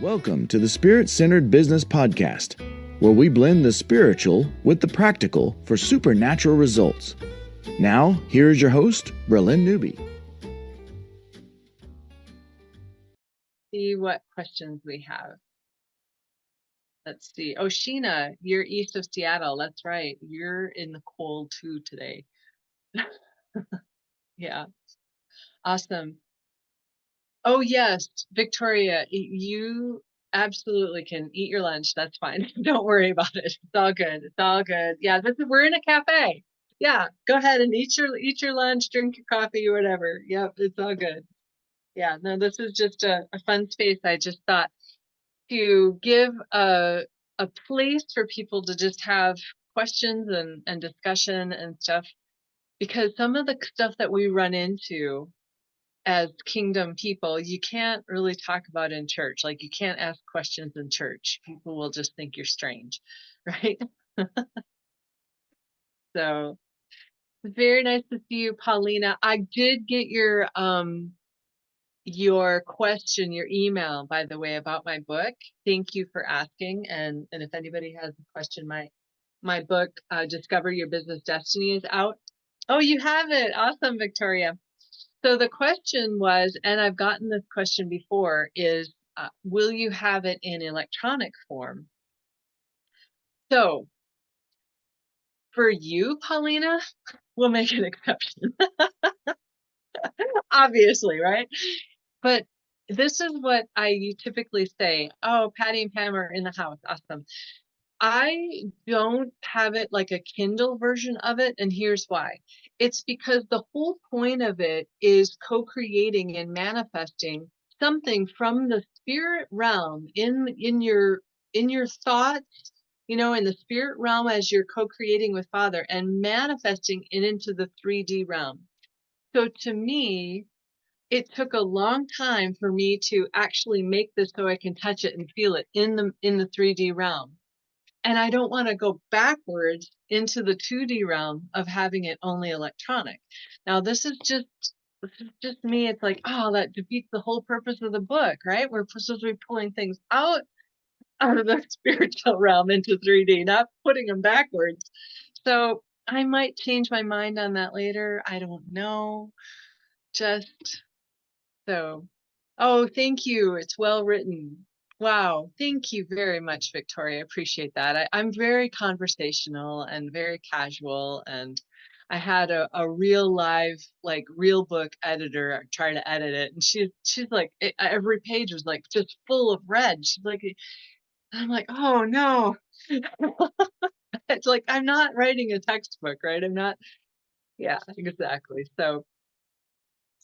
Welcome to the Spirit-Centered Business Podcast, where we blend the spiritual with the practical for supernatural results. Now, here is your host, Bralynn Newby. See what questions we have. Let's see. Oh, Sheena, you're east of Seattle. That's right. You're in the cold too today. Yeah, awesome. Oh, yes, Victoria, you absolutely can eat your lunch. That's fine. Don't worry about it. It's all good. It's all good. Yeah, we're in a cafe. Yeah, go ahead and eat your lunch, drink your coffee, or whatever. Yep, it's all good. Yeah, no, this is just a fun space. I just thought to give a place for people to just have questions and discussion and stuff, because some of the stuff that we run into as kingdom people, you can't really talk about in church. Like, you can't ask questions in church. People will just think you're strange, right? So very nice to see you, Paulina. I did get your question, your email, by the way, about my book. Thank you for asking. And if anybody has a question, my book, Discover Your Business Destiny, is out. Oh, you have it. Awesome, Victoria. So the question was, and I've gotten this question before, is will you have it in electronic form? So for you, Paulina, we'll make an exception. Obviously, right? But this is what I typically say. Oh, Patty and Pam are in the house. Awesome. I don't have it like a Kindle version of it, and here's why. It's because the whole point of it is co-creating and manifesting something from the spirit realm in your thoughts, in the spirit realm as you're co-creating with Father and manifesting it into the 3D realm. So to me, it took a long time for me to actually make this so I can touch it and feel it in the 3D realm. And I don't want to go backwards into the 2D realm of having it only electronic. Now, this is just me. It's like, oh, that defeats the whole purpose of the book, right? We're supposed to be pulling things out of the spiritual realm into 3D, not putting them backwards. So I might change my mind on that later. I don't know. Just so. Oh, thank you. It's well written. Wow. Thank you very much, Victoria. I appreciate that. I'm very conversational and very casual. And I had a real live, like, real book editor try to edit it. And she's like, every page was like just full of red. She's like, I'm like, oh no. It's like, I'm not writing a textbook, right? I'm not. Yeah, exactly. So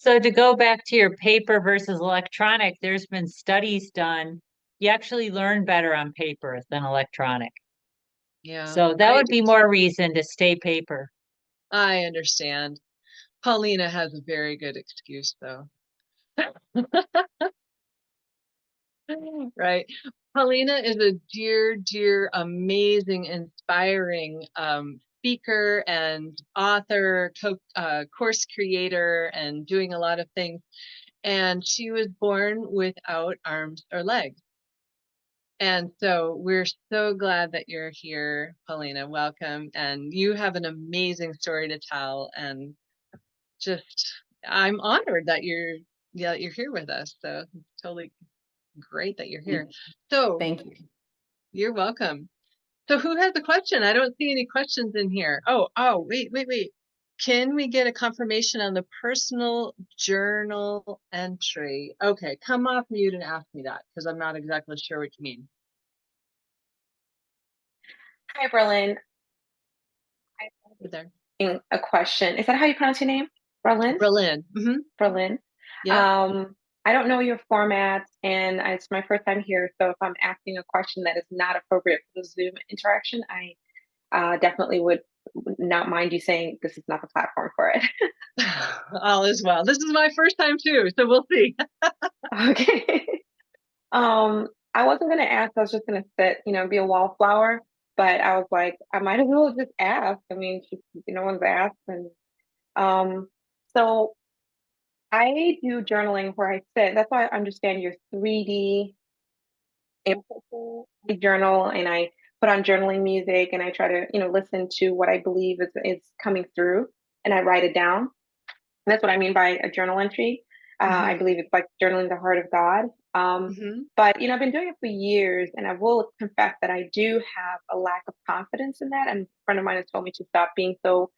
to go back to your paper versus electronic, there's been studies done. You actually learn better on paper than electronic. Yeah. So that would be more reason to stay paper. I understand. Paulina has a very good excuse, though. Right. Paulina is a dear, amazing, inspiring speaker and author, course creator, and doing a lot of things. And she was born without arms or legs. And so we're so glad that you're here, Paulina. Welcome. And you have an amazing story to tell. And just, I'm honored that you're here with us. So it's totally great that you're here. So thank you. You're welcome. So who has a question? I don't see any questions in here. Oh, wait. Can we get a confirmation on the personal journal entry? Okay, come off mute and ask me that, because I'm not exactly sure what you mean. Hi, Bralynn. Hey there. A question. Is that how you pronounce your name? Bralynn? Bralynn. Mm-hmm. Bralynn. Yeah. I don't know your format, and it's my first time here. So if I'm asking a question that is not appropriate for the Zoom interaction, I definitely would not mind you saying this is not the platform for it. All is well. This is my first time too, so we'll see. Okay. I wasn't gonna ask. I was just gonna sit, be a wallflower. But I was like, I might as well just ask. I mean, no one's asked, and so I do journaling where I sit. That's why I understand your 3D impulses. I journal and I put on journaling music and I try to, listen to what I believe is coming through and I write it down. And that's what I mean by a journal entry. I believe it's like journaling the heart of God. But I've been doing it for years, and I will confess that I do have a lack of confidence in that. And a friend of mine has told me to stop being so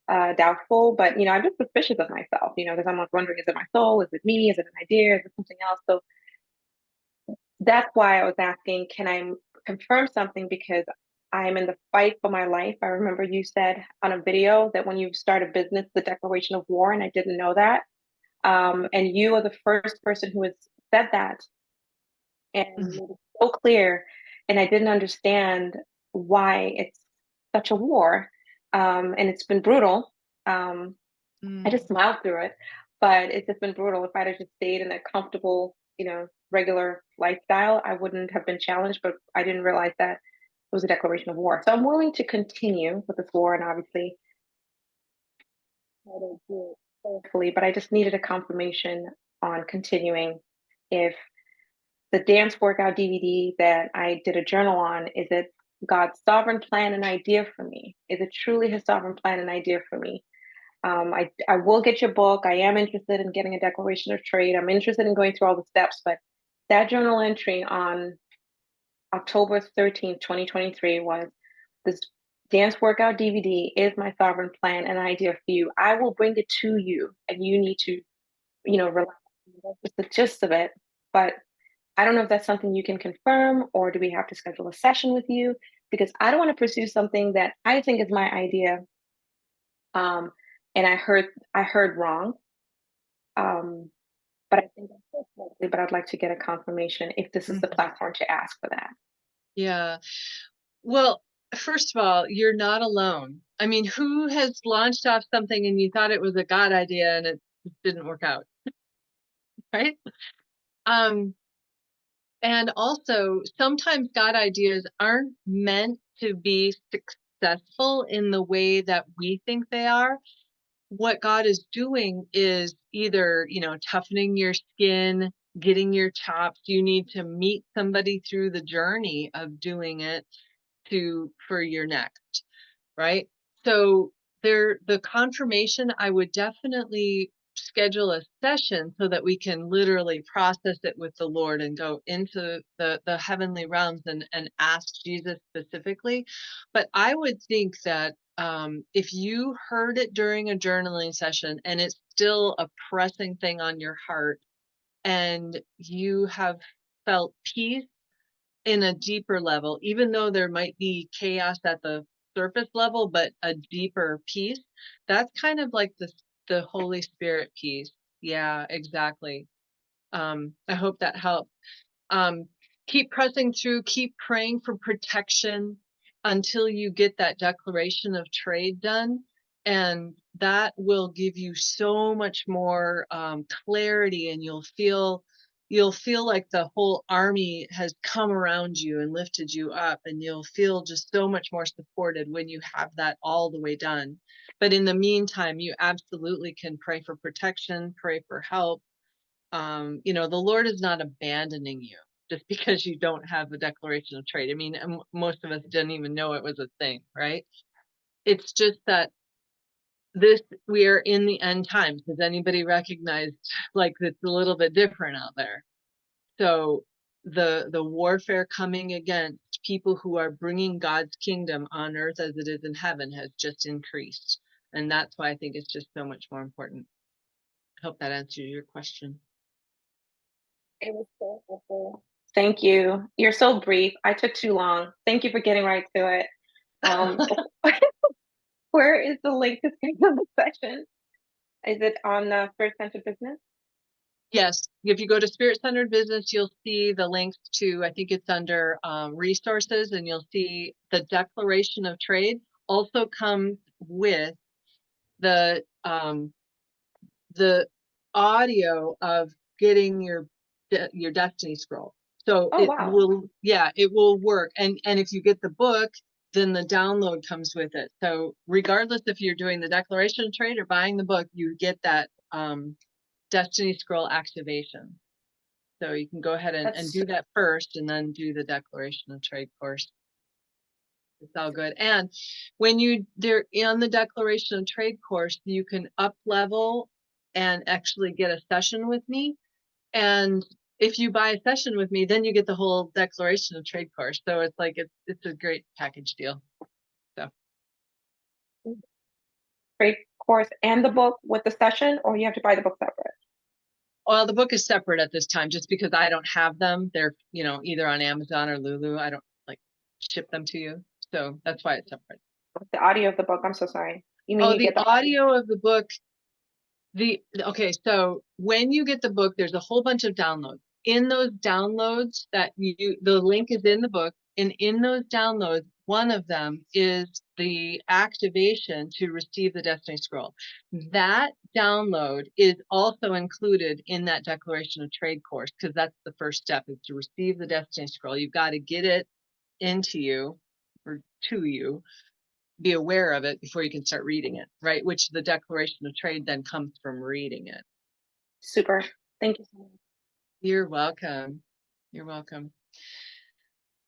doubtful. But I'm just suspicious of myself, because I'm like wondering, is it my soul? Is it me? Is it an idea? Is it something else? So that's why I was asking, can I confirm something? Because I'm in the fight for my life. I remember you said on a video that when you start a business, the declaration of war, and I didn't know that. And you are the first person who has said that and made it so clear. And I didn't understand why it's such a war. And it's been brutal. I just smiled through it, but it's just been brutal. If I'd have just stayed in a comfortable, regular lifestyle, I wouldn't have been challenged, but I didn't realize that it was a declaration of war. So I'm willing to continue with this war and obviously try to do it carefully, but I just needed a confirmation on continuing. If the dance workout DVD that I did a journal on, is it God's sovereign plan and idea for me? Is it truly his sovereign plan and idea for me? I will get your book. I am interested in getting a declaration of trade. I'm interested in going through all the steps, but that journal entry on October 13th, 2023 was this dance workout DVD is my sovereign plan and idea for you. I will bring it to you and you need to, relax. That's the gist of it. But I don't know if that's something you can confirm or do we have to schedule a session with you? Because I don't want to pursue something that I think is my idea. And I heard wrong. But I think that's likely, but I'd like to get a confirmation if this is the platform to ask for that. Yeah. Well, first of all, you're not alone. I mean, who has launched off something and you thought it was a God idea and it didn't work out? Right? And also sometimes God ideas aren't meant to be successful in the way that we think they are. What God is doing is either, toughening your skin, getting your chops. You need to meet somebody through the journey of doing it for your next, right? So the confirmation, I would definitely schedule a session so that we can literally process it with the Lord and go into the heavenly realms and ask Jesus specifically. But I would think that if you heard it during a journaling session and it's still a pressing thing on your heart and you have felt peace in a deeper level, even though there might be chaos at the surface level, but a deeper peace, that's kind of like the Holy Spirit peace. Yeah, exactly. I hope that helped. Keep pressing through, keep praying for protection until you get that declaration of trade done. And that will give you so much more clarity, and you'll feel like the whole army has come around you and lifted you up, and you'll feel just so much more supported when you have that all the way done. But in the meantime, you absolutely can pray for protection, pray for help. The Lord is not abandoning you just because you don't have a declaration of trade. I mean, most of us didn't even know it was a thing, right? It's just that we are in the end times. Has anybody recognized like it's a little bit different out there? So the warfare coming against people who are bringing God's kingdom on earth as it is in heaven has just increased. And that's why I think it's just so much more important. I hope that answers your question. It was so helpful. Thank you. You're so brief. I took too long. Thank you for getting right to it. Where is the link to schedule the session? Is it on the Spirit Centered Business? Yes. If you go to Spirit Centered Business, you'll see the links to, I think it's under resources, and you'll see the declaration of trade also comes with the audio of getting your destiny scroll. So it will work. And if you get the book, then the download comes with it. So regardless if you're doing the declaration of trade or buying the book, you get that destiny scroll activation. So you can go ahead and That's do that first, and then do the Declaration of Trade course. It's all good. And when they're on the Declaration of Trade course, you can up level and actually get a session with me. And if you buy a session with me, then you get the whole Declaration of Trade course. So it's like, it's a great package deal. So. Trade course and the book with the session, or you have to buy the book separate? Well, the book is separate at this time, just because I don't have them. They're, either on Amazon or Lulu. I don't ship them to you. So that's why it's separate. The audio of the book, I'm so sorry. You mean Oh, you the get the audio of the book. Okay, so when you get the book, there's a whole bunch of downloads. In those downloads the link is in the book, and in those downloads, one of them is the activation to receive the Destiny Scroll. That download is also included in that Declaration of Trade course, because that's the first step, is to receive the Destiny Scroll. You've got to get it into you or to you, be aware of it before you can start reading it, right? Which the Declaration of Trade then comes from reading it. Super. Thank you so much. You're welcome. You're welcome.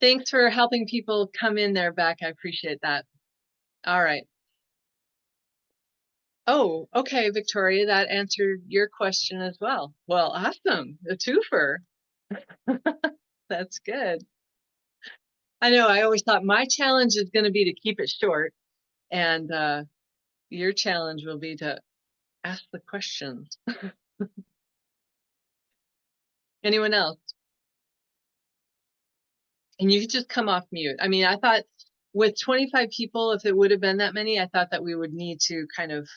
Thanks for helping people come in there, Beck. I appreciate that. All right. Oh, okay, Victoria, that answered your question as well. Well, awesome. A twofer. That's good. I know, I always thought my challenge is going to be to keep it short, and your challenge will be to ask the questions. Anyone else? And you could just come off mute. I mean, I thought with 25 people, if it would have been that many, I thought that we would need to kind of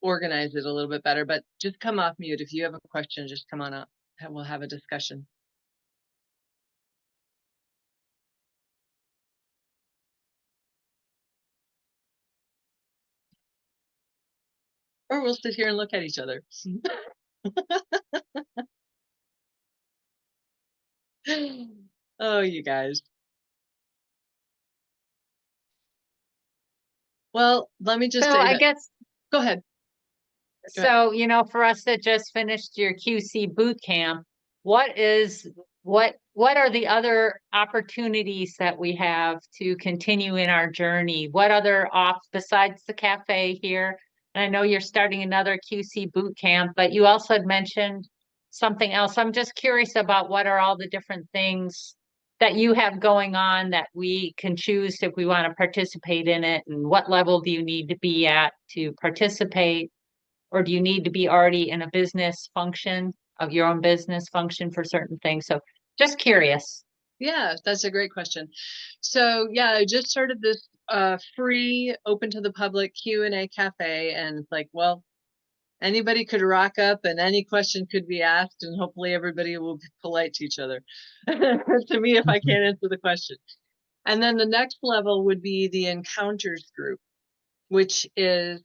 organize it a little bit better, but just come off mute. If you have a question, just come on up and we'll have a discussion. Or we'll sit here and look at each other. Oh, you guys. Well, let me just So say I that. guess, Go ahead. so, for us that just finished your QC boot camp, what are the other opportunities that we have to continue in our journey? What other besides the cafe here? And I know you're starting another QC boot camp, but you also had mentioned something else. I'm just curious about what are all the different things that you have going on that we can choose if we want to participate in it, and what level do you need to be at to participate? Or do you need to be already in a business function of your own business function for certain things? So just curious. Yeah, that's a great question. So yeah, I just started this free, open to the public Q&A cafe, and it's like, well, anybody could rock up and any question could be asked, and hopefully everybody will be polite to each other to me if I can't answer the question. And then the next level would be the encounters group, which is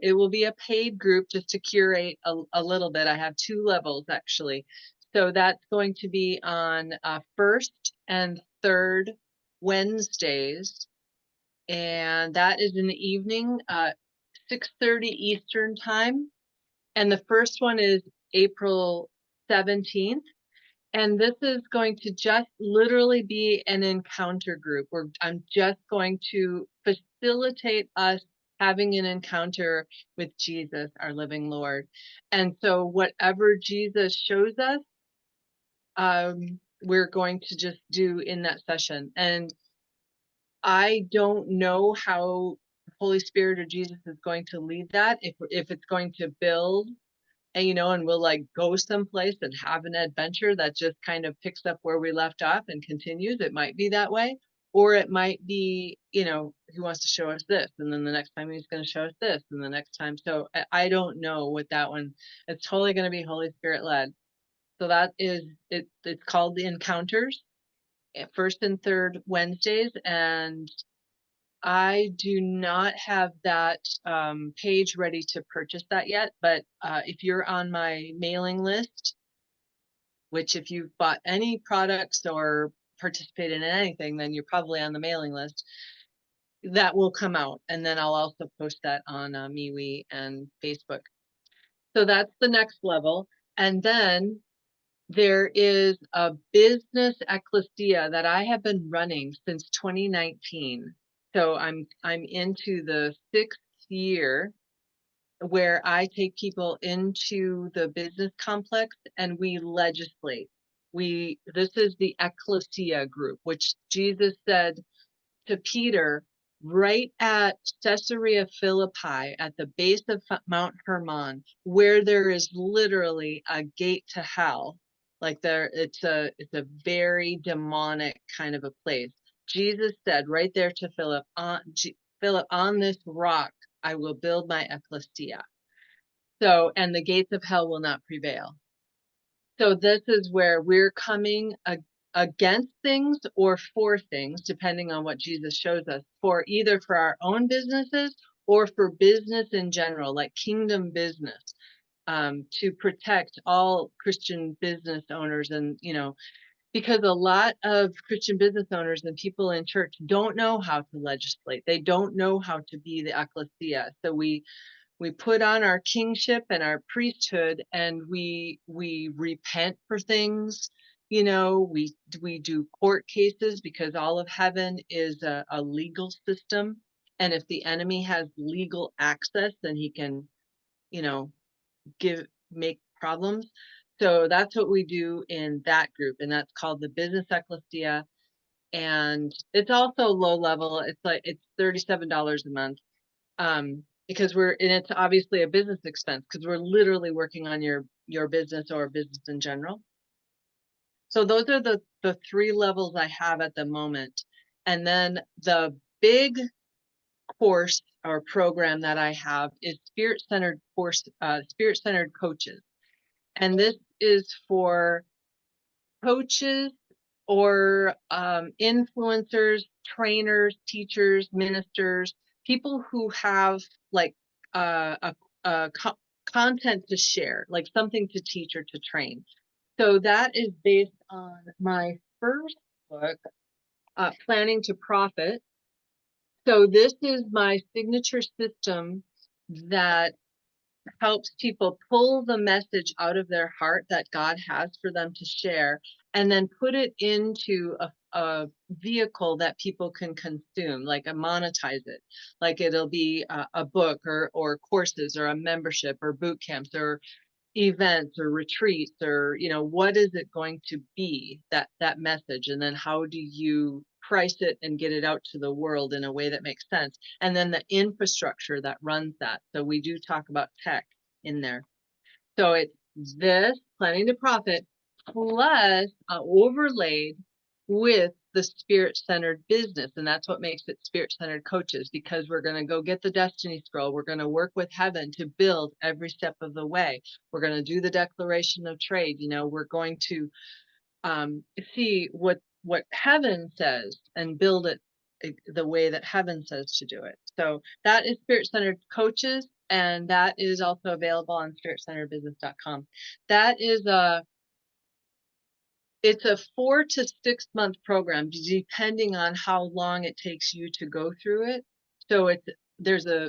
it will be a paid group just to curate a little bit. I have 2 levels actually. So that's going to be on first and third Wednesdays. And that is in the evening, 6:30 Eastern time. And the first one is April 17th. And this is going to just literally be an encounter group where I'm just going to facilitate us having an encounter with Jesus, our living Lord. And so whatever Jesus shows us, we're going to just do in that session. And I don't know how Holy Spirit or Jesus is going to lead that, if it's going to build and we'll like go someplace and have an adventure that just kind of picks up where we left off and continues. It might be that way, or it might be, he wants to show us this, and then the next time he's going to show us this, and the next time. So I don't know what that one. It's totally going to be Holy Spirit led. So that is it. It's called the Encounters, first and third Wednesdays, and I do not have that page ready to purchase that yet, but if you're on my mailing list, which if you've bought any products or participated in anything, then you're probably on the mailing list, that will come out. And then I'll also post that on MeWe and Facebook. So that's the next level. And then There is a business ecclesia that I have been running since 2019. So I'm into the 6th year where I take people into the business complex and we legislate. This is the ecclesia group, which Jesus said to Peter right at Caesarea Philippi at the base of Mount Hermon, where there is literally a gate to hell. Like it's a very demonic kind of a place. Jesus said right there to Philip, Philip, on this rock I will build my ecclesia. So, and the gates of hell will not prevail. So this is where we're coming against things or for things, depending on what Jesus shows us, for either for our own businesses or for business in general, like kingdom business, to protect all Christian business owners. And, because a lot of Christian business owners and people in church don't know how to legislate. They don't know how to be the ecclesia. So we put on our kingship and our priesthood, and we repent for things. We do court cases because all of heaven is a legal system. And if the enemy has legal access, then he can, make problems. So that's what we do in that group. And that's called the Business Ecclesia. And it's also low level. It's $37 a month. Because it's obviously a business expense because we're literally working on your business or business in general. So those are the 3 levels I have at the moment. And then the big course or program that I have is Spirit-Centered Coaches. And this is for coaches or influencers, trainers, teachers, ministers, people who have like content to share, like something to teach or to train. So that is based on my first book, Planning to Profit. So this is my signature system that helps people pull the message out of their heart that God has for them to share, and then put it into a vehicle that people can consume, like monetize it. Like it'll be a book or courses or a membership or boot camps or events or retreats, or what is it going to be, that message, and then how do you price it and get it out to the world in a way that makes sense, and then the infrastructure that runs that. So we do talk about tech in there. So it's this Planning to Profit plus overlaid with the Spirit-Centered Business. And that's what makes it Spirit-Centered Coaches, because we're going to go get the Destiny Scroll. We're going to work with heaven to build every step of the way. We're going to do the Declaration of Trade. We're going to see what heaven says and build it the way that heaven says to do it. So that is Spirit-Centered Coaches, and that is also available on spiritcenteredbusiness.com. That is it's a 4 to 6 month program, depending on how long it takes you to go through it. So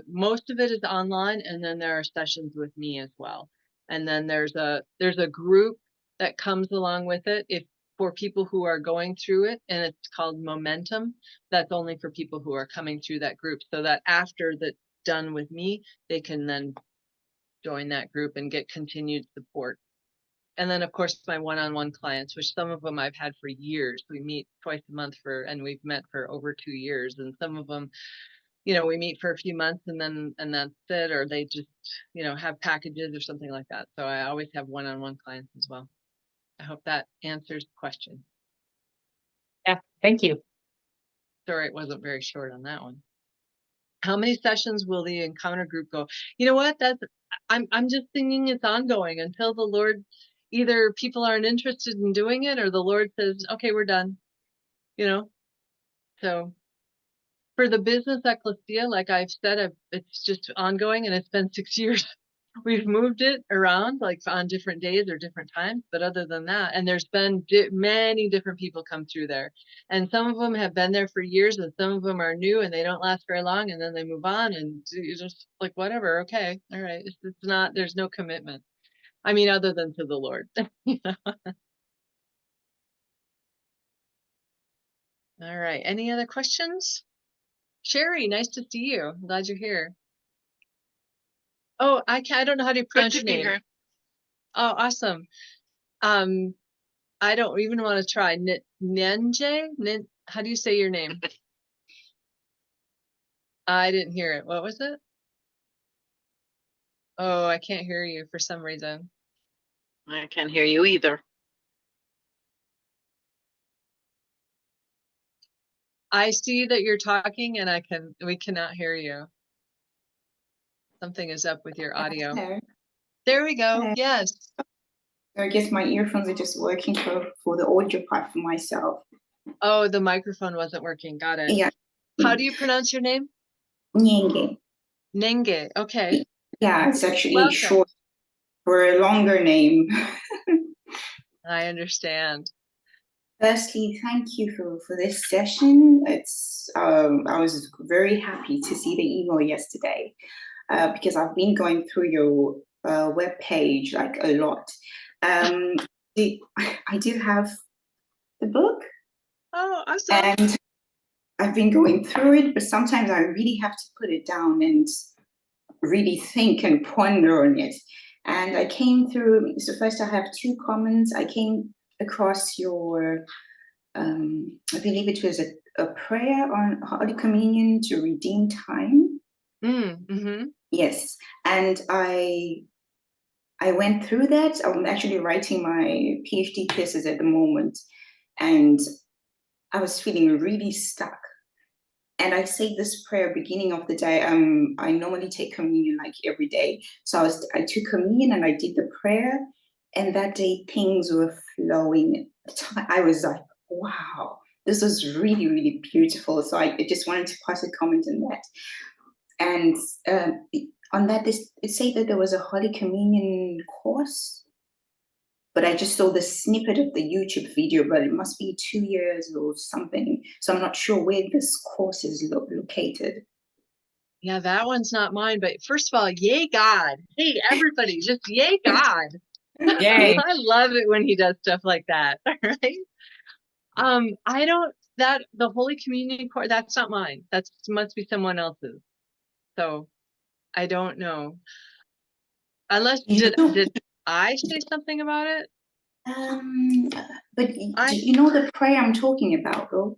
most of it is online, and then there are sessions with me as well. And then there's a group that comes along with it for people who are going through it, and it's called Momentum. That's only for people who are coming through that group, so that after that's done with me, they can then join that group and get continued support. And then, of course, my one-on-one clients, which some of them I've had for years. We meet twice a month and we've met for over 2 years. And some of them, we meet for a few months and that's it, or they just, have packages or something like that. So I always have one-on-one clients as well. I hope that answers the question. Yeah, thank you. Sorry, it wasn't very short on that one. How many sessions will the encounter group go? You know what? I'm just thinking it's ongoing until the Lord, either people aren't interested in doing it or the Lord says, okay, we're done. So for the business ecclesia, like I've said, it's just ongoing, and it's been 6 years. We've moved it around like on different days or different times, but other than that, and there's been many different people come through there, and some of them have been there for years, and some of them are new and they don't last very long, and then they move on, and you just like, whatever, okay, all right. It's not, there's no commitment. I mean, other than to the Lord. All right. Any other questions? Sherry, nice to see you. I'm glad you're here. Oh, I don't know how to pronounce your name. Here. Oh, awesome. I don't even want to try. Nenje? How do you say your name? I didn't hear it. What was it? Oh, I can't hear you for some reason. I can't hear you either. I see that you're talking and we cannot hear you. Something is up with your audio. Hello. There we go. Hello. Yes. I guess my earphones are just working for the audio part for myself. Oh, the microphone wasn't working. Got it. Yeah. How do you pronounce your name? Nyenge. Nenge. Okay. Yeah, it's actually Welcome. short for a longer name. I understand. Firstly, thank you for this session. It's I was very happy to see the email yesterday because I've been going through your web page like a lot. I do have the book. Oh, awesome. And I've been going through it, but sometimes I really have to put it down and really think and ponder on it. And I came through, so first I have two comments. I came across your, I believe it was a prayer on Holy Communion to redeem time. Mm-hmm. Yes, and I went through that. I'm actually writing my PhD thesis at the moment, and I was feeling really stuck. And I say this prayer beginning of the day. I normally take communion like every day. So I took communion and I did the prayer, and that day things were flowing. I was like, wow, this is really, really beautiful. So I just wanted to pass a comment on that. And on that, it said that there was a Holy Communion course, but I just saw the snippet of the YouTube video, but it must be 2 years or something. So I'm not sure where this course is located. Yeah, that one's not mine, but first of all, yay God. Hey, everybody, just yay God. Yay. I love it when he does stuff like that, right? The Holy Communion course, that's not mine. That must be someone else's. So I don't know. Unless, did I say something about it? But you know the prayer I'm talking about, though?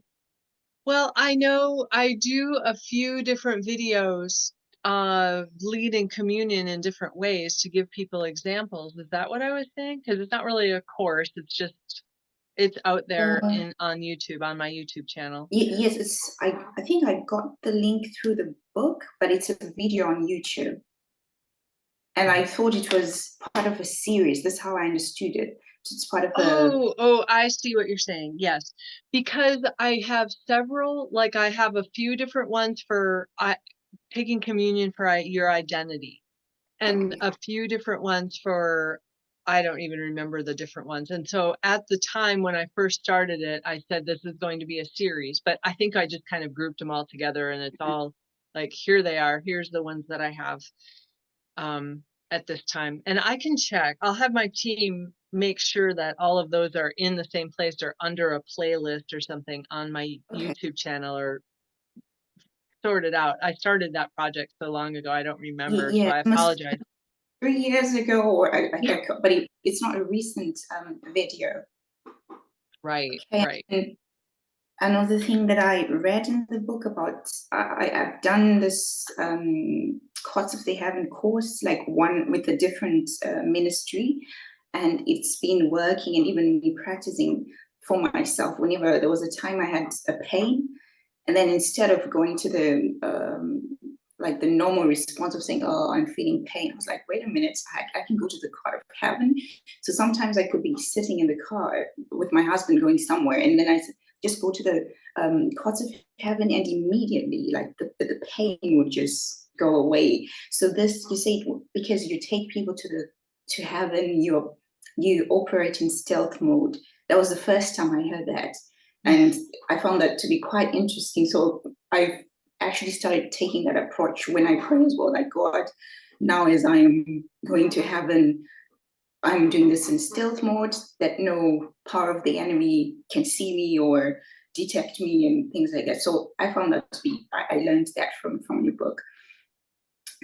Well, I know I do a few different videos of leading communion in different ways to give people examples. Is that what I was saying? Because it's not really a course. It's out there on YouTube, on my YouTube channel. Yes, I think I got the link through the book, but it's a video on YouTube. And I thought it was part of a series. That's how I understood it. It's part of Oh, I see what you're saying. Yes, because I have several, like I have a few different ones for taking communion for your identity, and a few different ones for, I don't even remember the different ones. And so at the time when I first started it, I said this is going to be a series, but I think I just kind of grouped them all together, and it's all like, here they are. Here's the ones that I have at this time. And I can check. I'll have my team make sure that all of those are in the same place or under a playlist or something on my YouTube channel, or sort it out. I started that project so long ago, I don't remember, so I apologize. 3 years ago, or but it's not a recent video. Right, okay. Right. And another thing that I read in the book about, I've done this course if they haven't course, like one with a different ministry, and it's been working and even me practicing for myself. Whenever there was a time I had a pain, and then instead of going to the like the normal response of saying, oh, I'm feeling pain, I was like, wait a minute, I can go to the court of heaven. So sometimes I could be sitting in the car with my husband going somewhere, and then I said, just go to the courts of heaven, and immediately like the pain would just go away. So this, you say, because you take people to heaven, you operate in stealth mode. That was the first time I heard that. And I found that to be quite interesting. So I've actually started taking that approach when I pray as well. Like, God, now as I'm going to heaven, I'm doing this in stealth mode, that no power of the enemy can see me or detect me and things like that. So I found that to be, I learned that from your book.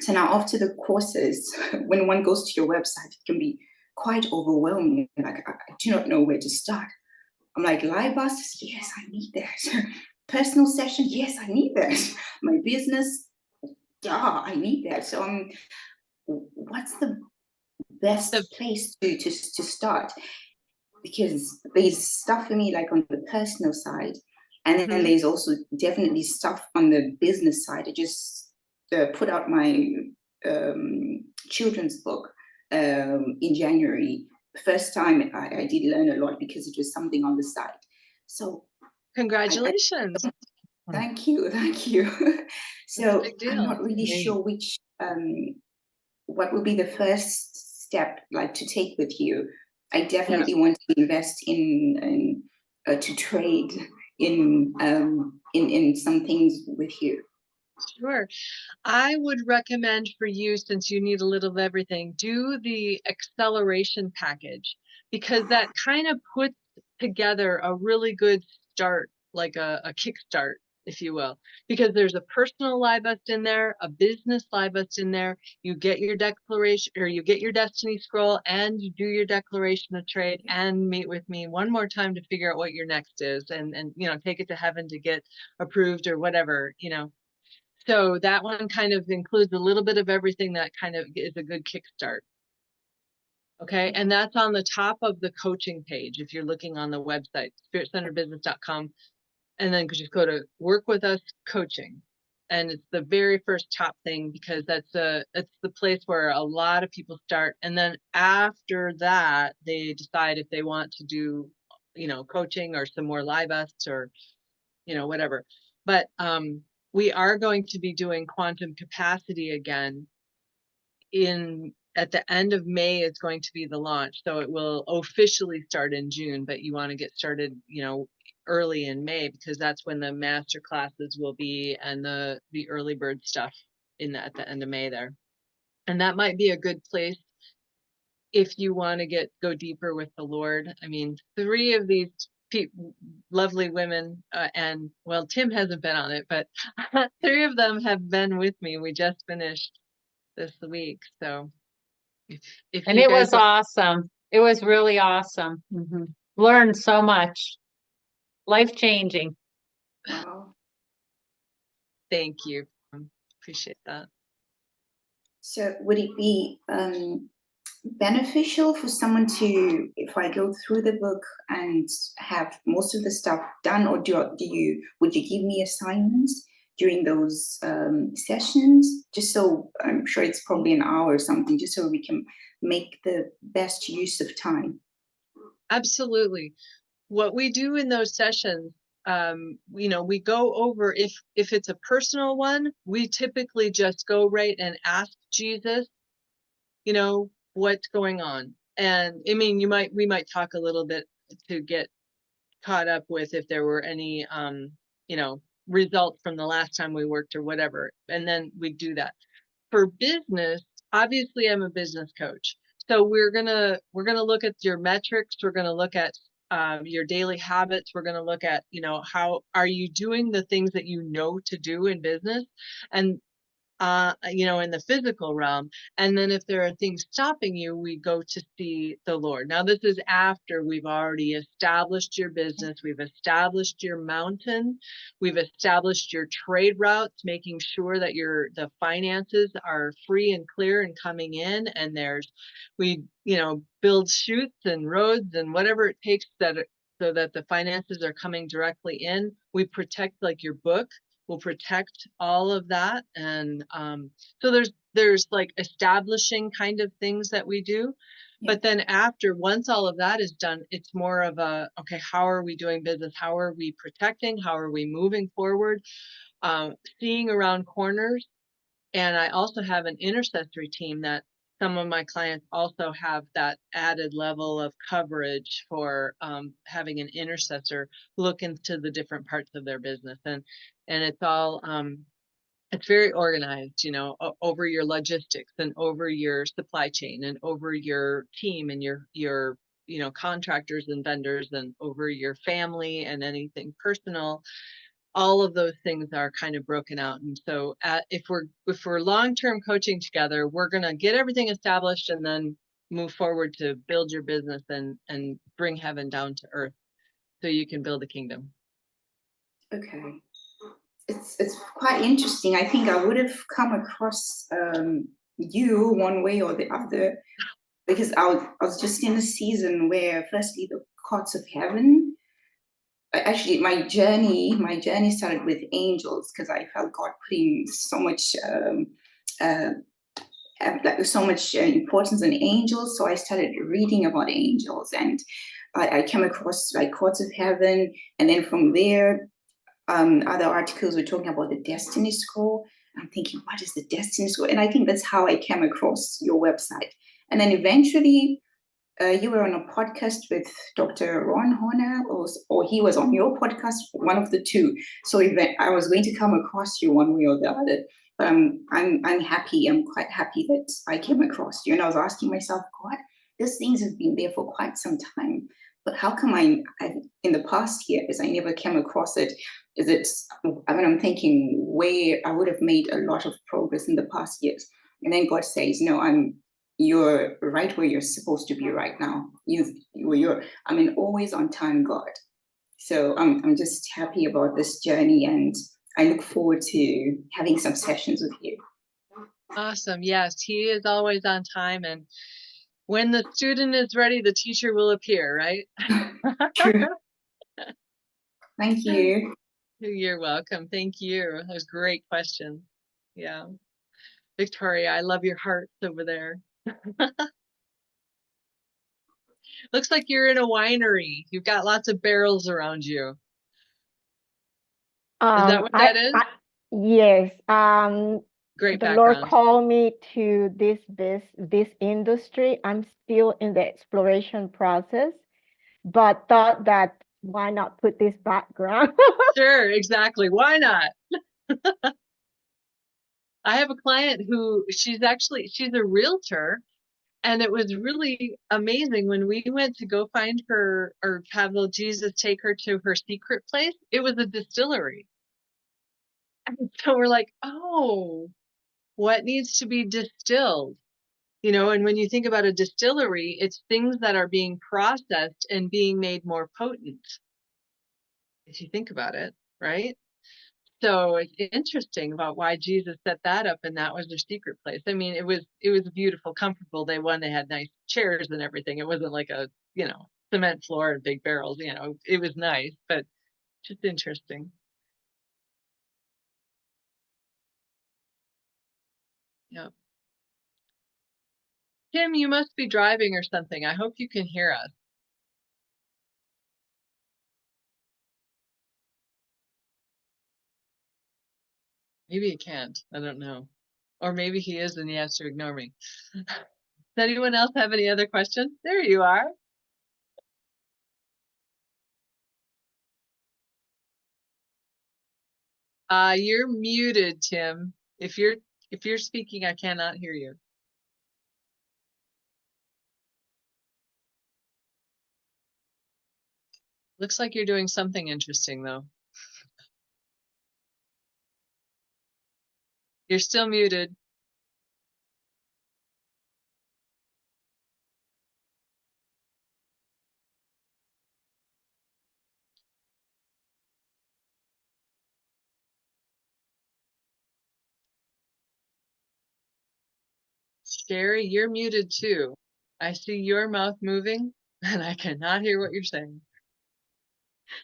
So now after the courses, when one goes to your website, it can be quite overwhelming. Like, I do not know where to start. I'm like, live buses, yes, I need that. Personal session, yes, I need that. My business, yeah, I need that. So what's the best place to start? Because there's stuff for me like on the personal side, and then there's also definitely stuff on the business side. I just put out my children's book in January. First time I did learn a lot because it was something on the side. So congratulations. Thank you. So I'm not really sure which what will be the first step like to take with you. I definitely want to invest in to trade in some things with you. Sure. I would recommend for you, since you need a little of everything, do the acceleration package, because that kind of puts together a really good start, like a kickstart, if you will, because there's a personal live bust in there, a business live bust in there. You get your declaration, or you get your destiny scroll, and you do your declaration of trade, and meet with me one more time to figure out what your next is, and take it to heaven to get approved or whatever. So that one kind of includes a little bit of everything that kind of is a good kickstart. Okay, and that's on the top of the coaching page if you're looking on the website, spiritcenteredbusiness.com, and then just go to work with us coaching. And it's the very first top thing, because it's the place where a lot of people start. And then after that, they decide if they want to do, coaching or some more live busts or, whatever. But we are going to be doing quantum capacity again at the end of May is going to be the launch. So it will officially start in June, but you want to get started, early in May, because that's when the master classes will be and the early bird stuff at the end of May there. And that might be a good place if you want to go deeper with the Lord. I mean, 3 of these lovely women, and well, Tim hasn't been on it, but 3 of them have been with me. We just finished this week. So if and it was awesome. It was really awesome. Learned so much. Life-changing. Wow. Thank you. Appreciate that. So would it be beneficial for someone to, if I go through the book and have most of the stuff done, or would you give me assignments during those sessions, just so, I'm sure it's probably an hour or something, just so we can make the best use of time? Absolutely. What we do in those sessions, we go over, if it's a personal one, we typically just go right and ask Jesus, what's going on. And I mean, we might talk a little bit to get caught up with if there were any, results from the last time we worked or whatever. And then we do that. For business, obviously I'm a business coach. So we're going to look at your metrics. We're going to look at your daily habits. We're going to look at, how are you doing the things that you know to do in business, and in the physical realm. And then if there are things stopping you, we go to see the Lord. Now, this is after we've already established your business. We've established your mountain. We've established your trade routes, making sure that the finances are free and clear and coming in. And we build chutes and roads and whatever it takes so that the finances are coming directly in. We protect, like your book, will protect all of that. And so there's like establishing kind of things that we do. But then once all of that is done, it's more of okay, how are we doing business? How are we protecting? How are we moving forward? Seeing around corners. And I also have an intercessory team that some of my clients also have that added level of coverage for having an intercessor look into the different parts of their business. And it's all, it's very organized, over your logistics and over your supply chain and over your team and your contractors and vendors and over your family and anything personal. All of those things are kind of broken out. And so if we're long-term coaching together, we're going to get everything established and then move forward to build your business and bring heaven down to earth so you can build a kingdom. Okay. It's quite interesting. I think I would have come across you one way or the other, because I was just in a season where, firstly, the courts of heaven. Actually, my journey started with angels, because I felt God putting so much importance on angels. So I started reading about angels, and I came across like courts of heaven, and then from there, other articles were talking about the destiny scroll. I'm thinking, what is the destiny scroll? And I think that's how I came across your website. And then eventually, you were on a podcast with Dr. Ron Horner, or he was on your podcast, one of the two. So I was going to come across you one way or the other. I'm happy. I'm quite happy that I came across you. And I was asking myself, God, these things have been there for quite some time, but how come I in the past years I never came across it? I'm thinking where I would have made a lot of progress in the past years. And then God says, no, you're right where you're supposed to be right now. Always on time, God. So I'm just happy about this journey, and I look forward to having some sessions with you. Awesome. Yes, he is always on time, and when the student is ready, the teacher will appear, right? True. Thank you. You're welcome. Thank you. That was a great question. Yeah. Victoria, I love your hearts over there. Looks like you're in a winery. You've got lots of barrels around you. Is that what that is? Yes. Great the background. Lord called me to this industry. I'm still in the exploration process, but thought that why not put this background? Sure, exactly. Why not? I have a client who she's a realtor, and it was really amazing when we went to go find her or have Jesus take her to her secret place. It was a distillery. And so we're like, oh, what needs to be distilled? And when you think about a distillery, it's things that are being processed and being made more potent. If you think about it, right? So it's interesting about why Jesus set that up, and that was their secret place. I mean, it was beautiful, comfortable. They had nice chairs and everything. It wasn't like a, cement floor and big barrels, it was nice, but just interesting. Yeah. Tim, you must be driving or something. I hope you can hear us. Maybe he can't. I don't know. Or maybe he is and he has to ignore me. Does anyone else have any other questions? There you are. You're muted, Tim. If you're speaking, I cannot hear you. Looks like you're doing something interesting, though. You're still muted. Sherry, you're muted too. I see your mouth moving, and I cannot hear what you're saying.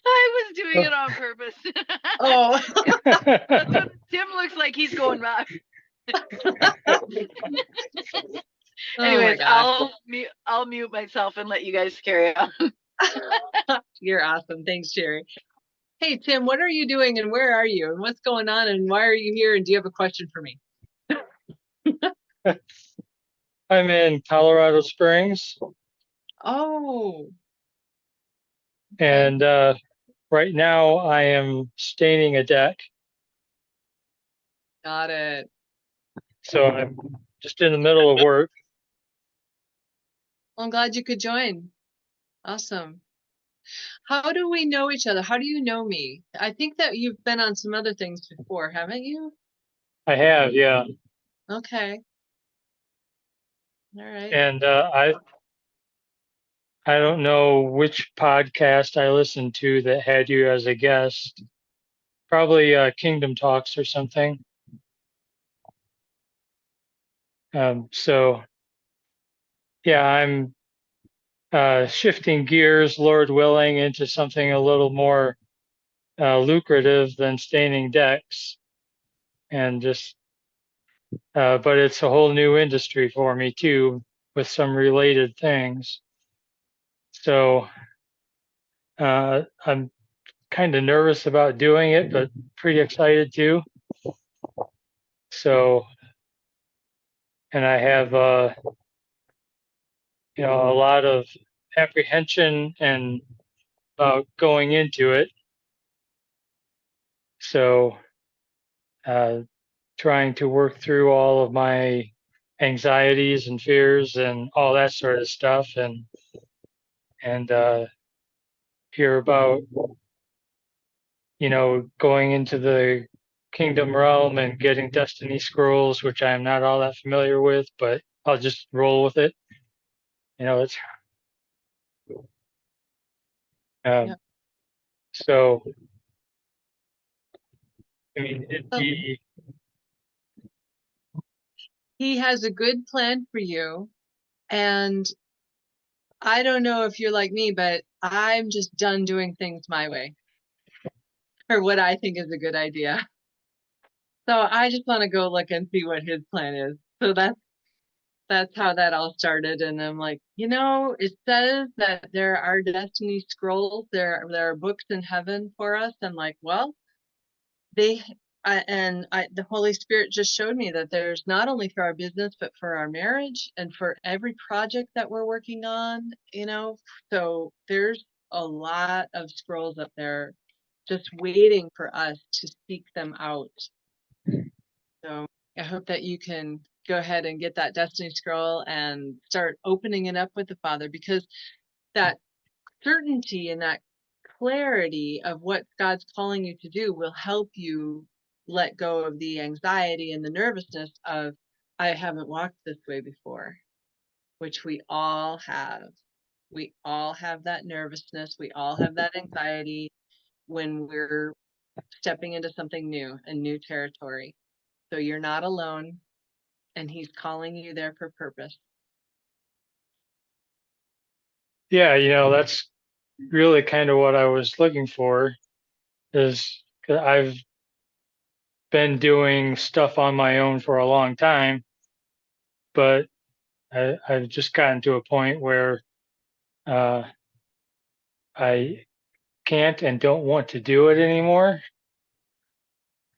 I was doing it on purpose. Oh. That's what Tim looks like. He's going back. Anyways, I'll mute myself and let you guys carry on. You're awesome. Thanks, Sherry. Hey, Tim, what are you doing and where are you and what's going on and why are you here? And do you have a question for me? I'm in Colorado Springs. Oh. And right now I am staining a deck. Got it. So I'm just in the middle of work. Well, I'm glad you could join. Awesome. How do we know each other? How do you know me? I think that you've been on some other things before, haven't you? I have, yeah. Okay. All right. And I don't know which podcast I listened to that had you as a guest. Probably Kingdom Talks or something. So yeah, I'm shifting gears, Lord willing, into something a little more lucrative than staining decks, and just but it's a whole new industry for me too, with some related things. So I'm kind of nervous about doing it, but pretty excited too. So, and I have a lot of apprehension and going into it. So, trying to work through all of my anxieties and fears and all that sort of stuff, and hear about going into the kingdom realm and getting destiny scrolls, which I'm not all that familiar with, but I'll just roll with it. It's Yeah. so I mean it'd Well, be he has a good plan for you. And I don't know if you're like me, but I'm just done doing things my way or what I think is a good idea. So I just want to go look and see what his plan is. So that's how that all started. And I'm like, it says that there are destiny scrolls. There are books in heaven for us. I'm like, well, the Holy Spirit just showed me that there's not only for our business, but for our marriage and for every project that we're working on, so there's a lot of scrolls up there just waiting for us to seek them out. So I hope that you can go ahead and get that destiny scroll and start opening it up with the Father, because that certainty and that clarity of what God's calling you to do will help you let go of the anxiety and the nervousness of, I haven't walked this way before, which we all have. We all have that nervousness. We all have that anxiety when we're stepping into something new, a new territory. So you're not alone, and he's calling you there for purpose. yeah, that's really kind of what I was looking for, is 'cause I've been doing stuff on my own for a long time, but I've just gotten to a point where uh, I can't and don't want to do it anymore.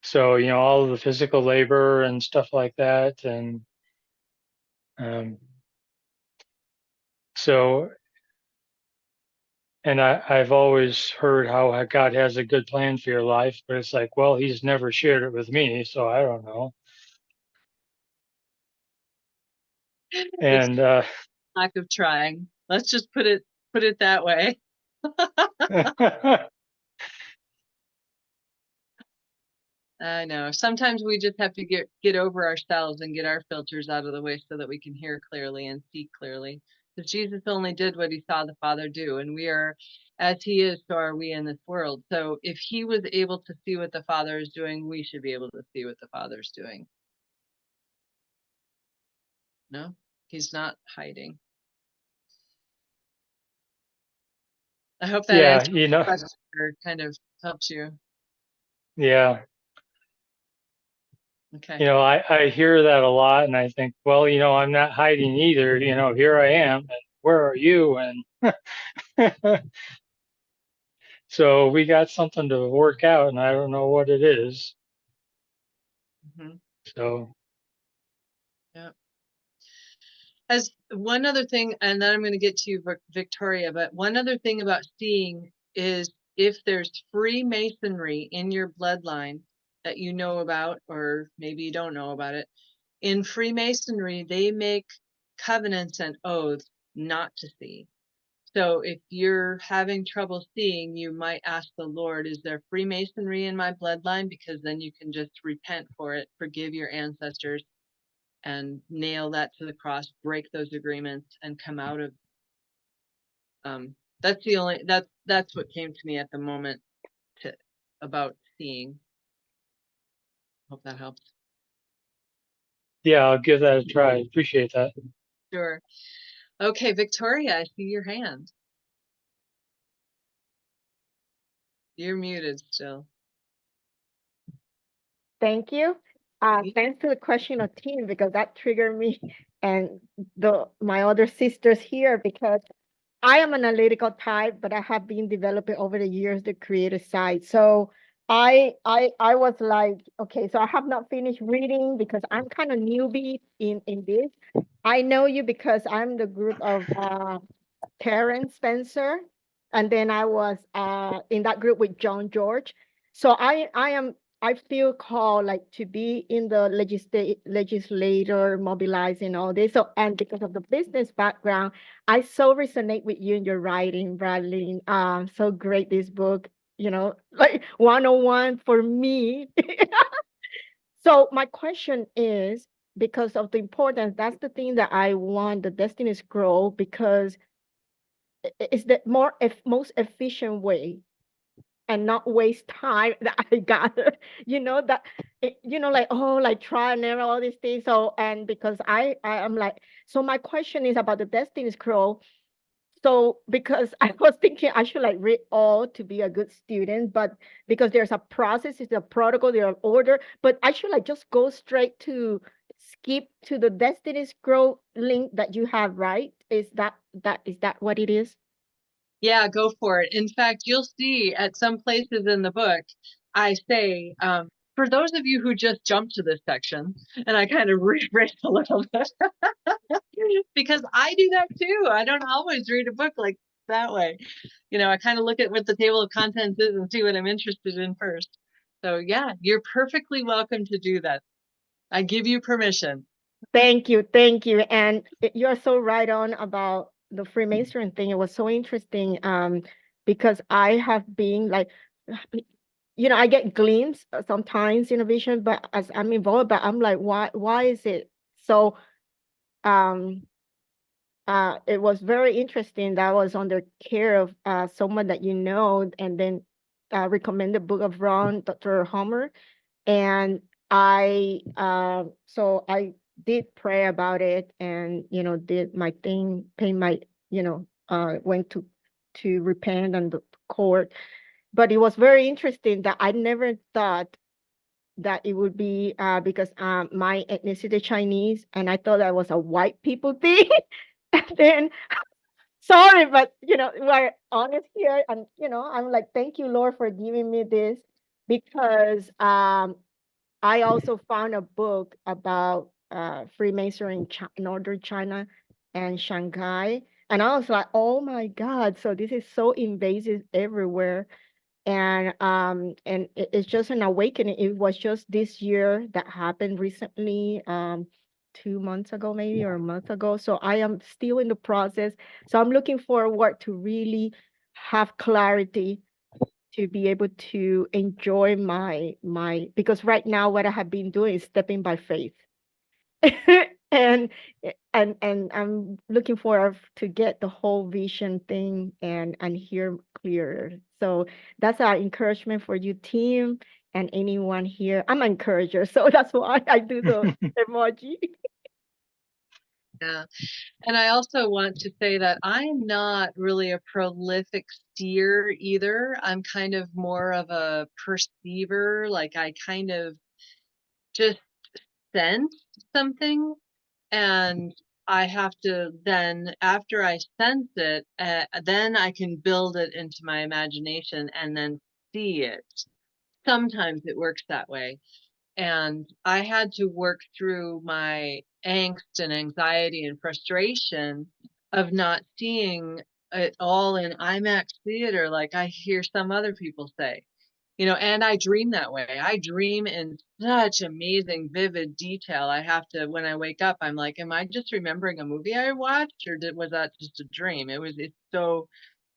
So, all of the physical labor and stuff like that. And um, so, and I've always heard how God has a good plan for your life, but it's like, well, he's never shared it with me, so I don't know. It's And lack of trying. Let's just put it that way. I know. Sometimes we just have to get over ourselves and get our filters out of the way so that we can hear clearly and see clearly. Because Jesus only did what he saw the Father do, and we are, as he is, so are we in this world. So if he was able to see what the Father is doing, we should be able to see what the Father's doing. No, he's not hiding. I hope that yeah, answers the question or kind of helps you. yeah. Okay. I hear that a lot, and I think, well, I'm not hiding either. Here I am, and where are you? And so we got something to work out, and I don't know what it is. Mm-hmm. So, Yeah. As one other thing, and then I'm going to get to you, Victoria, but one other thing about seeing is if there's Freemasonry in your bloodline that you know about, or maybe you don't know about it. In Freemasonry, they make covenants and oaths not to see. So if you're having trouble seeing, you might ask the Lord, is there Freemasonry in my bloodline? Because then you can just repent for it, forgive your ancestors, and nail that to the cross, break those agreements, and come out of. That's what came to me at the moment about seeing. Hope that helps. Yeah, I'll give that a try. Appreciate that. Sure. Okay, Victoria, I see your hand. You're muted still. Thank you. Thanks for the question of team, because that triggered me and my other sisters here, because I am an analytical type, but I have been developing over the years the creative side. So I was like, okay, so I have not finished reading because I'm kind of newbie in this. I know you because I'm the group of Karen Spencer, and then I was in that group with John George. So I feel called like to be in the legislator, mobilizing all this. So, and because of the business background, I so resonate with you in your writing, Bralynn. So great this book, like 101 for me. So my question is, because of the importance, that's the thing that I want the Destiny Scroll, because it's the most efficient way and not waste time that I got, like, oh, like try and error, all these things. So, and because I'm like, so my question is about the Destiny Scroll. So, because I was thinking I should like read all to be a good student, but because there's a process, it's a protocol, there's an order, but I should like just go straight to skip to the Destiny Scroll link that you have, right? Is that what it is? Yeah, go for it. In fact, you'll see at some places in the book, I say, for those of you who just jumped to this section, and I kind of reread a little bit, because I do that too. I don't always read a book like that way. I kind of look at what the table of contents is and see what I'm interested in first. So yeah, you're perfectly welcome to do that. I give you permission. Thank you. And you're so right on about the Freemason thing. It was so interesting because I have been like, I get glimpses sometimes in a vision, but as I'm involved, but I'm like, why is it so? It was very interesting. That was under care of someone that and then recommended book of Ron, Dr. Homer, and so I did pray about it, and did my thing, pay my went to repent and the court. But it was very interesting that I never thought that it would be because my ethnicity Chinese, and I thought that was a white people thing. And then sorry, but we're honest here, and I'm like, thank you, Lord, for giving me this, because I also found a book about Freemasonry in Northern China and Shanghai. And I was like, oh my God, so this is so invasive everywhere. And it's just an awakening. It was just this year that happened recently, 2 months ago, maybe, or a month ago. So I am still in the process. So I'm looking forward to really have clarity to be able to enjoy because right now what I have been doing is stepping by faith. and I'm looking forward to get the whole vision thing and hear clearer. So that's our encouragement for you, team, and anyone here. I'm an encourager, so that's why I do the emoji. Yeah. And I also want to say that I'm not really a prolific seer either. I'm kind of more of a perceiver. Like I kind of just sense something, and I have to then, after I sense it, then I can build it into my imagination and then see it. Sometimes it works that way. And I had to work through my angst and anxiety and frustration of not seeing it all in IMAX theater like I hear some other people say. and I dream that way. I dream in such amazing, vivid detail. I have to, when I wake up, I'm like, am I just remembering a movie I watched, or was that just a dream? It's so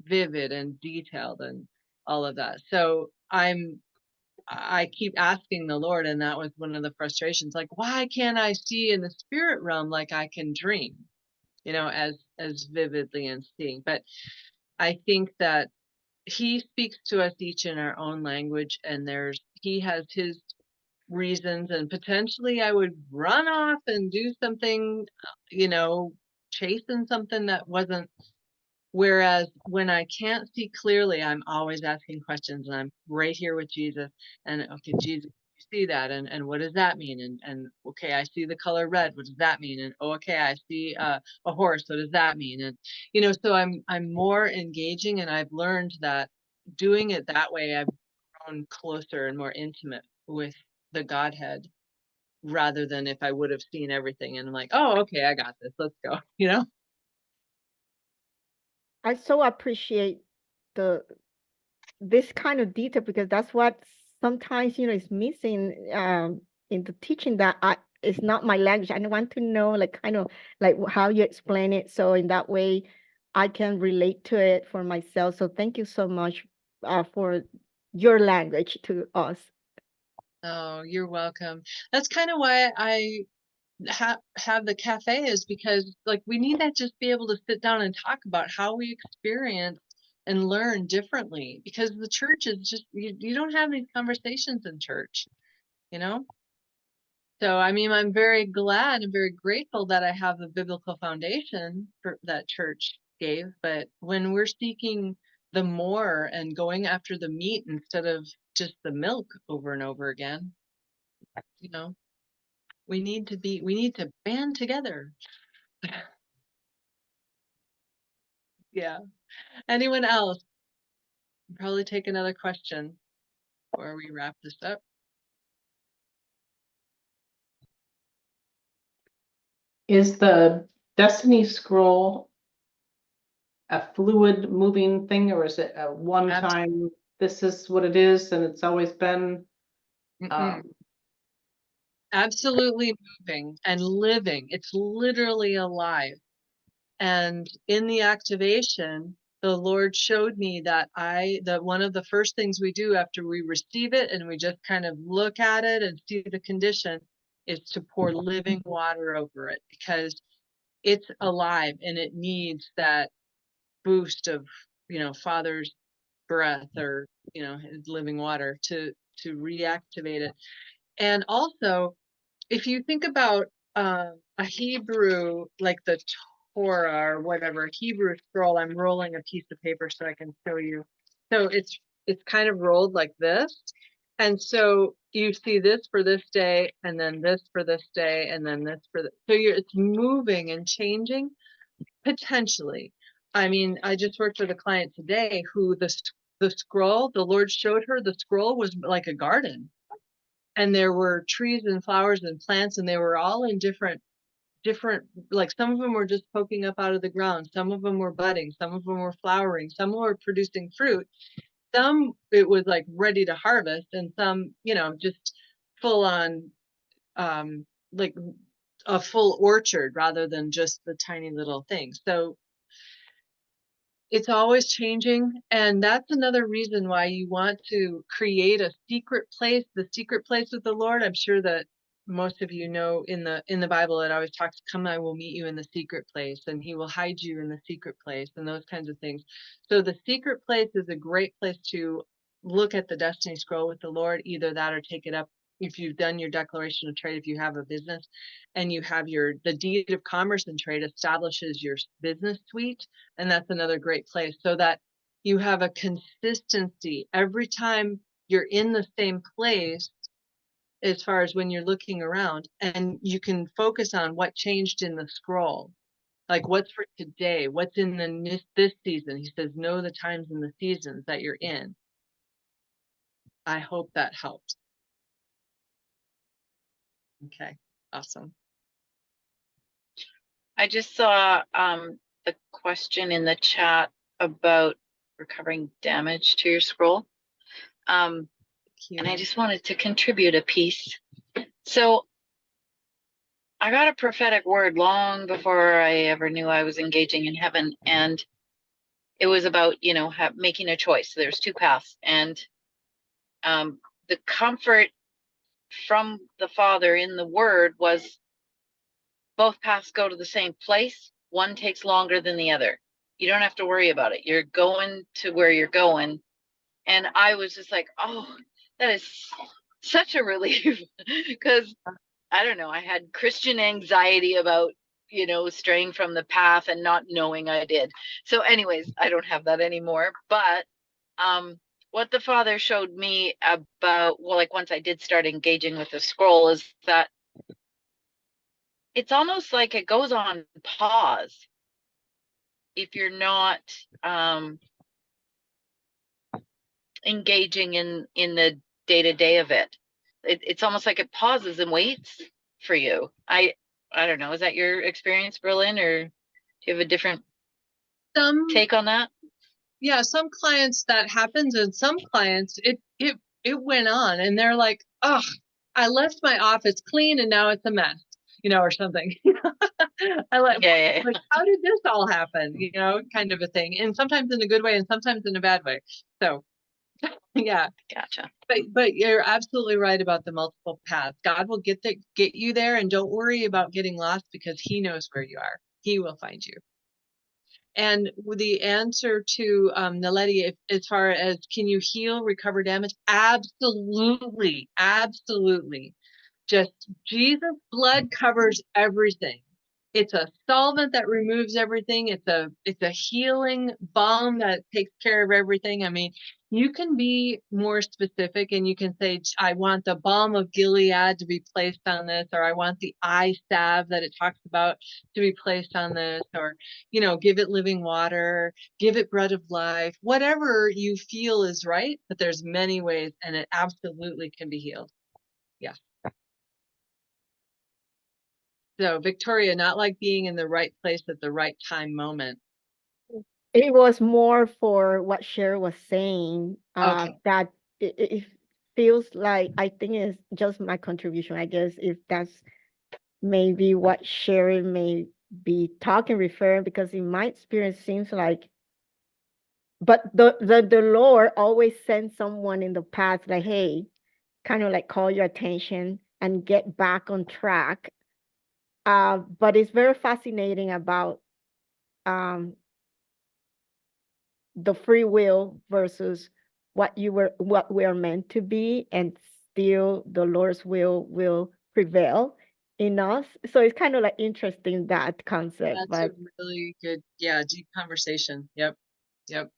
vivid and detailed and all of that. So I keep asking the Lord, and that was one of the frustrations, like, why can't I see in the spirit realm like I can dream, as vividly and seeing? But I think that he speaks to us each in our own language, and he has his reasons, and potentially I would run off and do something, chasing something that wasn't. Whereas when I can't see clearly, I'm always asking questions, and I'm right here with Jesus. And okay, Jesus, you see that, and what does that mean? And okay, I see the color red. What does that mean? And okay, I see a horse. What does that mean? And so I'm more engaging, and I've learned that doing it that way, I've grown closer and more intimate with the Godhead, rather than if I would have seen everything and I'm like, oh, okay, I got this. Let's go. I so appreciate this kind of detail, because that's what sometimes is missing in the teaching, that it's not my language. I want to know, like, kind of like how you explain it, so in that way I can relate to it for myself. So thank you so much for your language to us. Oh, you're welcome. That's kind of why I have the cafe, is because, like, we need to just be able to sit down and talk about how we experience and learn differently, because the church is just, you don't have these conversations in church, So, I mean, I'm very glad and very grateful that I have a biblical foundation that church gave. But when we're seeking the more and going after the meat instead of just the milk over and over again, we need to band together. Yeah. Anyone else? Probably take another question before we wrap this up. Is the Destiny Scroll a fluid moving thing, or is it a one time, this is what it is and it's always been? Absolutely moving and living. It's literally alive. And in the activation, the Lord showed me that one of the first things we do after we receive it and we just kind of look at it and see the condition is to pour living water over it, because it's alive and it needs that boost of, Father's breath, or, living water to reactivate it. And also, if you think about a Hebrew, like the Torah or whatever, Hebrew scroll, I'm rolling a piece of paper so I can show you. So it's kind of rolled like this. And so you see this for this day, and then this for this day, and then this for so it's moving and changing potentially. I mean, I just worked with a client today who the scroll, the Lord showed her the scroll was like a garden. And there were trees and flowers and plants, and they were all in different, like, some of them were just poking up out of the ground. Some of them were budding. Some of them were flowering. Some were producing fruit. Some, it was like ready to harvest, and some, just full on, like a full orchard rather than just the tiny little thing. So it's always changing. And that's another reason why you want to create a secret place, the secret place with the Lord. I'm sure that most of you know in the Bible, it always talks, come, I will meet you in the secret place, and he will hide you in the secret place, and those kinds of things. So the secret place is a great place to look at the Destiny Scroll with the Lord, either that or take it up. If you've done your declaration of trade, if you have a business and you have the deed of commerce and trade establishes your business suite, and that's another great place, so that you have a consistency every time you're in the same place, as far as when you're looking around, and you can focus on what changed in the scroll, like what's for today, what's in this season. He says, know the times and the seasons that you're in. I hope that helps. Okay, awesome. I just saw the question in the chat about recovering damage to your scroll. you. And I just wanted to contribute a piece. So I got a prophetic word long before I ever knew I was engaging in heaven. And it was about, making a choice. There's two paths. And the comfort from the Father in the word was both paths go to the same place. One takes longer than the other. You don't have to worry about it. You're going to where you're going. And I was just like, oh, that is such a relief. Because I don't know, I had Christian anxiety about, straying from the path and not knowing I did. So anyways, I don't have that anymore. But what the Father showed me about, once I did start engaging with the scroll, is that it's almost like it goes on pause if you're not engaging in the day-to-day of it. It's almost like it pauses and waits for you. I don't know. Is that your experience, Bralynn, or do you have a different take on that? Yeah, some clients that happens, and some clients it went on, and they're like, oh, I left my office clean and now it's a mess, or something. Yeah. Like, how did this all happen? Kind of a thing. And sometimes in a good way and sometimes in a bad way. So yeah. Gotcha. But you're absolutely right about the multiple paths. God will get you there, and don't worry about getting lost, because he knows where you are. He will find you. And the answer to Naledi, as far as can you heal, recover damage? Absolutely. Absolutely. Just Jesus' blood covers everything. It's a solvent that removes everything. It's a healing balm that takes care of everything. I mean, you can be more specific and you can say, I want the balm of Gilead to be placed on this, or I want the eye salve that it talks about to be placed on this, or, give it living water, give it bread of life, whatever you feel is right. But there's many ways, and it absolutely can be healed. Yeah. So Victoria, not like being in the right place at the right time moment. It was more for what Cher was saying, Okay. that it feels like, I think it's just my contribution, I guess, if that's maybe what Sherry may be referring, because in my experience seems like, but the Lord always sends someone in the path, like, hey, kind of like call your attention and get back on track. But it's very fascinating about the free will versus what we are meant to be, and still the Lord's will prevail in us. So it's kind of like interesting, that concept. That's a really good, deep conversation. Yep,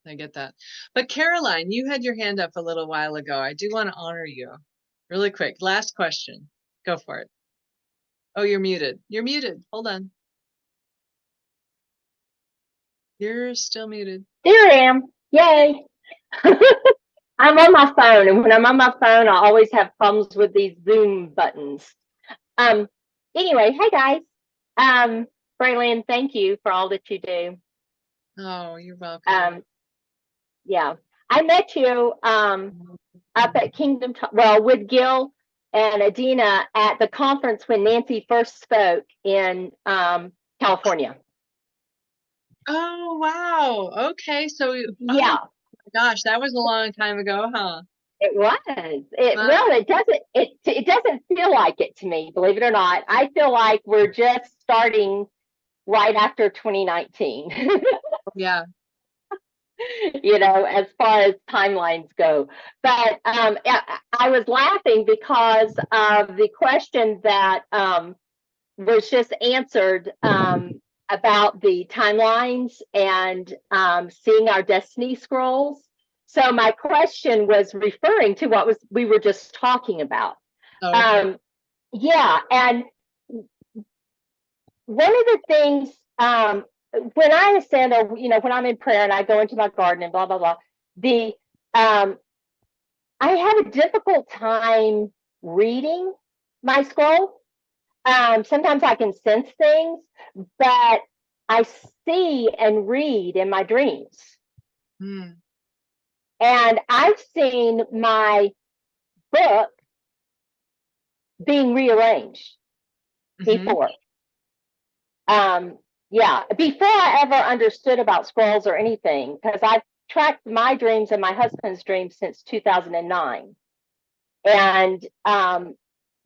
I get that. But Caroline, you had your hand up a little while ago. I do want to honor you. Really quick, last question. Go for it. Oh, you're muted. Hold on. You're still muted. There I am. Yay. I'm on my phone, and when I'm on my phone, I always have problems with these Zoom buttons. Anyway, hey guys. Bralynn, thank you for all that you do. Oh, you're welcome. Yeah. I met you up at Kingdom, with Gil and Adina at the conference when Nancy first spoke in California. Oh, wow. Okay. So, yeah. Oh my gosh, that was a long time ago, huh? It was. It doesn't feel like it to me, believe it or not. I feel like we're just starting right after 2019. Yeah. As far as timelines go. But I was laughing because of the question that was just answered about the timelines and seeing our destiny scrolls. So my question was referring to what we were just talking about. Okay. And one of the things when I ascend, or when I'm in prayer and I go into my garden and blah blah blah, I have a difficult time reading my scroll. Sometimes I can sense things, but I see and read in my dreams. And I've seen my book being rearranged Mhm. before. Yeah, before I ever understood about scrolls or anything, because I've tracked my dreams and my husband's dreams since 2009. And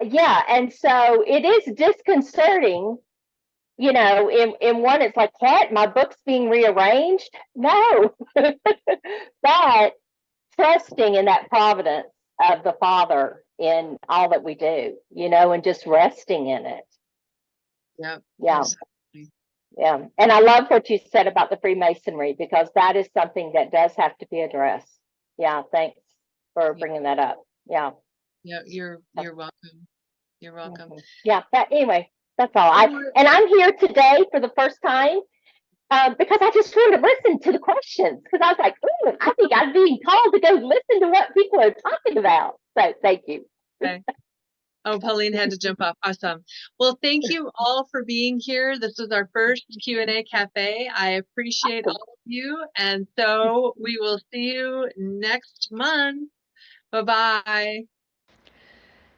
yeah, and so it is disconcerting, you know, in one, it's like, what? My book's being rearranged? No. But trusting in that providence of the Father in all that we do, you know, and just resting in it. Yep. Yeah. Exactly. Yeah. And I love what you said about the Freemasonry, because that is something that does have to be addressed. Yeah. Thanks for bringing that up. Yeah. Yeah. You're welcome. You're welcome. Mhm. Yeah. But anyway, that's all. And I'm here today for the first time because I just wanted to listen to the questions, because I was like, ooh, I think I'm being called to go listen to what people are talking about. So thank you. Okay. Oh, Pauline had to jump off. Awesome. Well, thank you all for being here. This is our first Q&A Cafe. I appreciate all of you. And so we will see you next month. Bye-bye.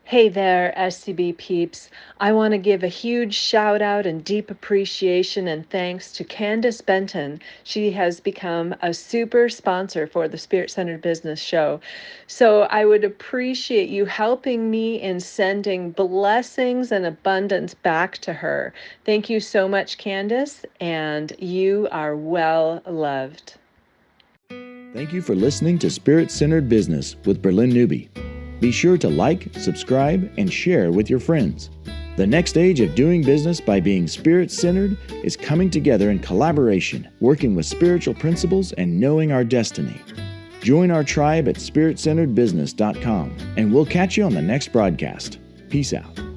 Hey there, SCB peeps. I want to give a huge shout out and deep appreciation and thanks to Candace Benton. She has become a super sponsor for the Spirit Centered Business Show. So I would appreciate you helping me in sending blessings and abundance back to her. Thank you so much, Candace, and you are well loved. Thank you for listening to Spirit Centered Business with Bralynn Newby. Be sure to like, subscribe, and share with your friends. The next stage of doing business by being spirit-centered is coming together in collaboration, working with spiritual principles and knowing our destiny. Join our tribe at spiritcenteredbusiness.com, and we'll catch you on the next broadcast. Peace out.